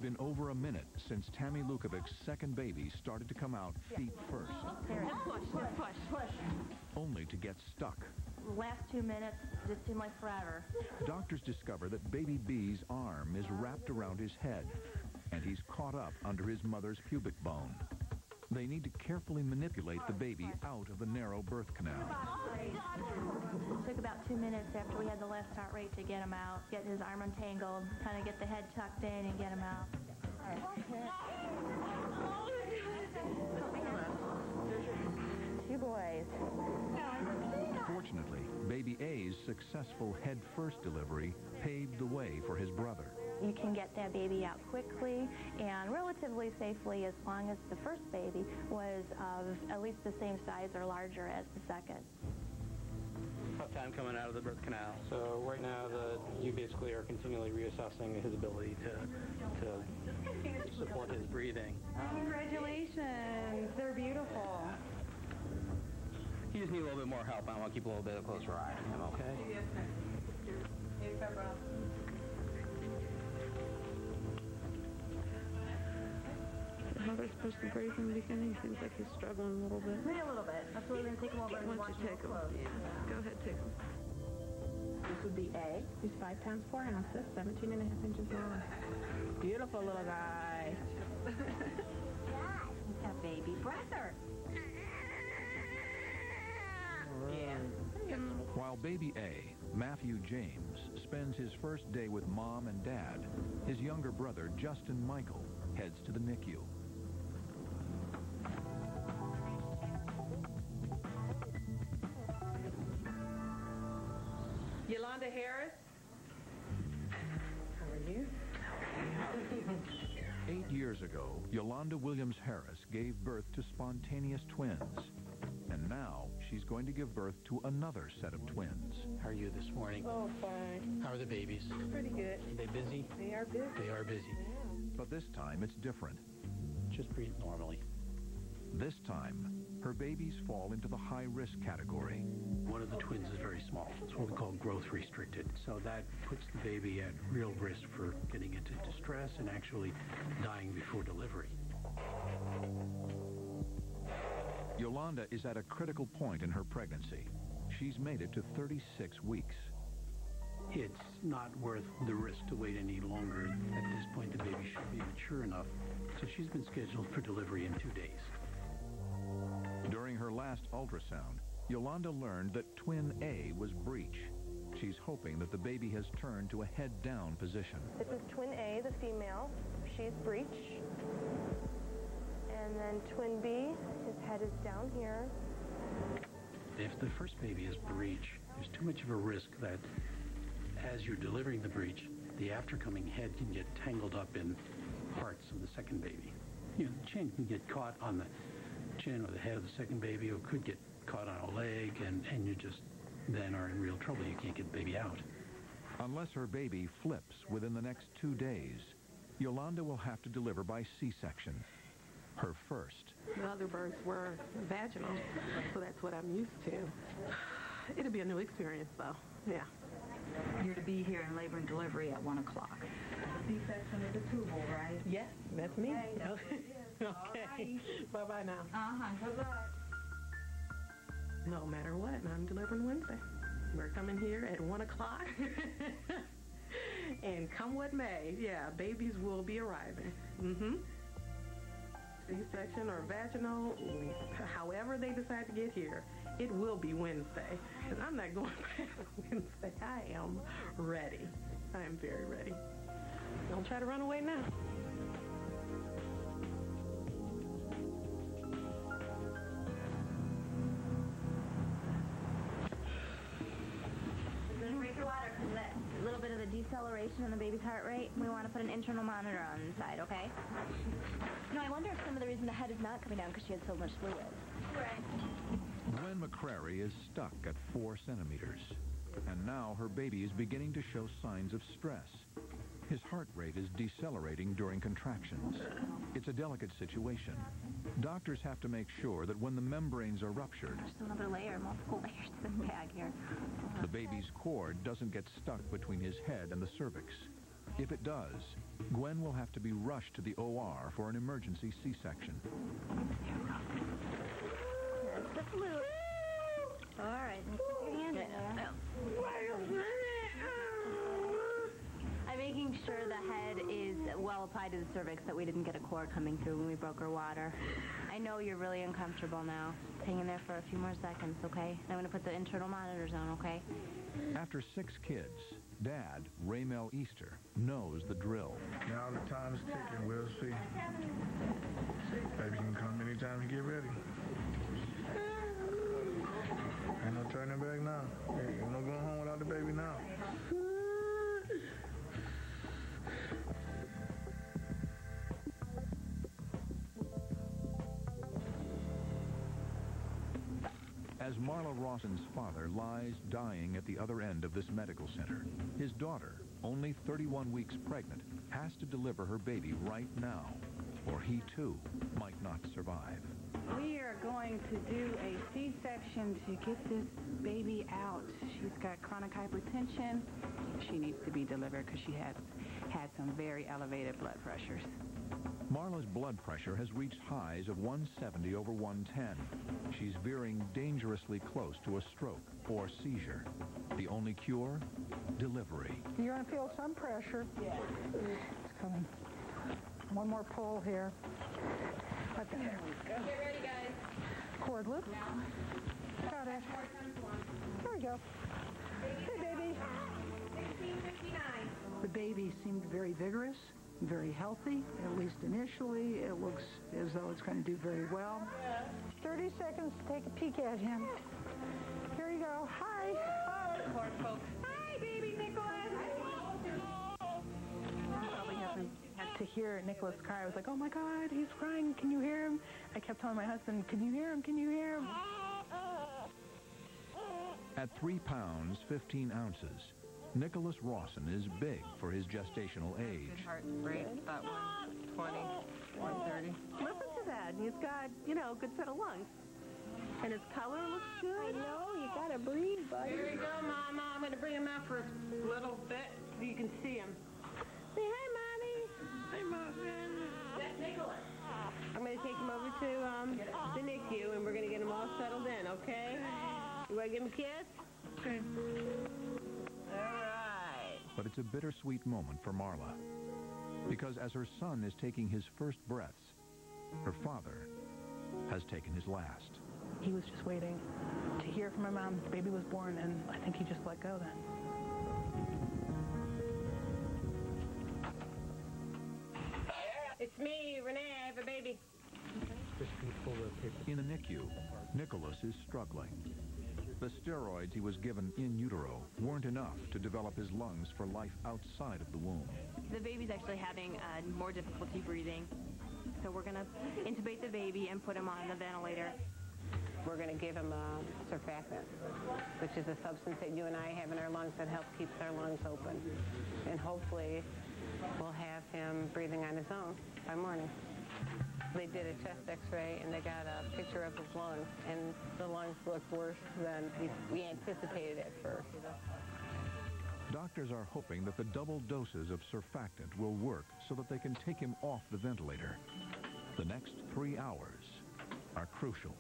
been over a minute since Tammy Lukovic's second baby started to come out feet first. Push. Only to get stuck. The last 2 minutes just seemed like forever. Doctors discover that baby B's arm is wrapped around his head, and he's caught up under his mother's pubic bone. They need to carefully manipulate the baby out of the narrow birth canal. It took about 2 minutes after we had the last heart rate to get him out, get his arm untangled, kind of get the head tucked in and get him out. Two boys. Fortunately, baby A's successful head-first delivery paved the way for his brother. You can get that baby out quickly and relatively safely as long as the first baby was of at least the same size or larger as the second. Tough time coming out of the birth canal. So right now, you basically are continually reassessing his ability to support his breathing. Congratulations. They're beautiful. You just need a little bit more help. I want to keep a little bit of a closer eye on him, okay? The mother's supposed to breathe in the beginning. Seems like he's struggling a little bit. Maybe a little bit. That's why we're going to take him over and watch him take him. close. Yeah. Go ahead, take him. This would be A. He's 5 pounds 4 ounces, 17 and a half inches long. Beautiful little guy. He's got baby brother. Yeah. While baby A, Matthew James, spends his first day with mom and dad, his younger brother, Justin Michael, heads to the NICU. Yolanda Harris. How are you? 8 years ago, Yolanda Williams Harris gave birth to spontaneous twins. And now she's going to give birth to another set of twins. How are you this morning? Oh, fine. How are the babies? Pretty good. Are they busy? They are busy. They are busy. Yeah. But this time it's different. Just breathe normally. This time, her babies fall into the high-risk category. One of the twins is very small. It's what we call growth restricted. So that puts the baby at real risk for getting into distress and actually dying before delivery. Yolanda is at a critical point in her pregnancy. She's made it to 36 weeks. It's not worth the risk to wait any longer. At this point, the baby should be mature enough. So she's been scheduled for delivery in 2 days. During her last ultrasound, Yolanda learned that twin A was breech. She's hoping that the baby has turned to a head-down position. This is twin A, the female. She's breech. And then twin B, his head is down here. If the first baby is breech, there's too much of a risk that as you're delivering the breech, the aftercoming head can get tangled up in parts of the second baby. You know, the chin can get caught on the chin or the head of the second baby, or could get caught on a leg, and you just then are in real trouble. You can't get the baby out. Unless her baby flips within the next 2 days, Yolanda will have to deliver by C-section. Her first. The other births were vaginal, so that's what I'm used to. It'll be a new experience, though. Yeah. You're to be here in labor and delivery at 1 o'clock. C-section is a tubal, right? Yes, that's me. Hey, that's Okay. Bye-bye now. Bye-bye. No matter what, I'm delivering Wednesday. We're coming here at 1 o'clock. And come what may, yeah, babies will be arriving. C-section or vaginal, however they decide to get here, it will be Wednesday. Because I'm not going past Wednesday. I am ready. I am very ready. Don't try to run away now. A little bit of the deceleration in the baby's heart rate. We want to put an internal monitor on the side, okay? You know, I wonder if some of the reason the head is not coming down because she had so much fluid. Right. Gwen McCrary is stuck at 4 centimeters. And now her baby is beginning to show signs of stress. His heart rate is decelerating during contractions. It's a delicate situation. Doctors have to make sure that when the membranes are ruptured, Just another layer, multiple layers in this bag here. the baby's cord doesn't get stuck between his head and the cervix. If it does, Gwen will have to be rushed to the OR for an emergency C-section. That's the fluid. All right. I'm making sure the head is well applied to the cervix, that we didn't get a cord coming through when we broke her water. I know you're really uncomfortable now. Hang in there for a few more seconds, okay? I'm going to put the internal monitors on, okay? After 6 kids, Dad, Raymel Easter, knows the drill. Now the time is ticking. We'll see. Baby can come anytime you get ready. Ain't no turning back now. Ain't no going home without the baby now. As Marla Rawson's father lies dying at the other end of this medical center, his daughter, only 31 weeks pregnant, has to deliver her baby right now, or he too might not survive. We are going to do a C-section to get this baby out. She's got chronic hypertension. She needs to be delivered because she has had some very elevated blood pressures. Marla's blood pressure has reached highs of 170 over 110. She's veering dangerously close to a stroke or seizure. The only cure? Delivery. You're going to feel some pressure. Yeah. It's coming. One more pull here. Right there. Get ready, guys. Cord loop. Got it. There we go. Hey, baby. 1659. The baby seemed very vigorous, very healthy, at least initially. It looks as though it's going to do very well. 30 seconds to take a peek at him. Here you go. Hi. Hi, baby Nicholas. Probably hasn't had to hear Nicholas cry. I was like, oh my God, he's crying. Can you hear him? I kept telling my husband, can you hear him? Can you hear him? At 3 pounds, 15 ounces, Nicholas Rawson is big for his gestational age. Good heart rate, about 120, 130. Listen to that. He's got, you know, a good set of lungs. And his color looks good. I know, you gotta breathe, buddy. Here you go, Mama. I'm going to bring him out for a little bit so you can see him. Say hi, Mommy. Hey, Muffin. That's Nicholas. I'm going to take him over to the NICU, and we're going to get him all settled in, okay? You want to give him a kiss? Okay. All right. But it's a bittersweet moment for Marla, because as her son is taking his first breaths, her father has taken his last. He was just waiting to hear from my mom. The baby was born, and I think he just let go then. It's me, Renee. I have a baby. In the NICU, Nicholas is struggling. The steroids he was given in utero weren't enough to develop his lungs for life outside of the womb. The baby's actually having more difficulty breathing, so we're going to intubate the baby and put him on the ventilator. We're going to give him a surfactant, which is a substance that you and I have in our lungs that helps keep our lungs open. And hopefully we'll have him breathing on his own by morning. They did a chest x-ray and they got a picture of his lungs, and the lungs looked worse than we anticipated at first. Doctors are hoping that the double doses of surfactant will work so that they can take him off the ventilator. The next 3 hours are crucial.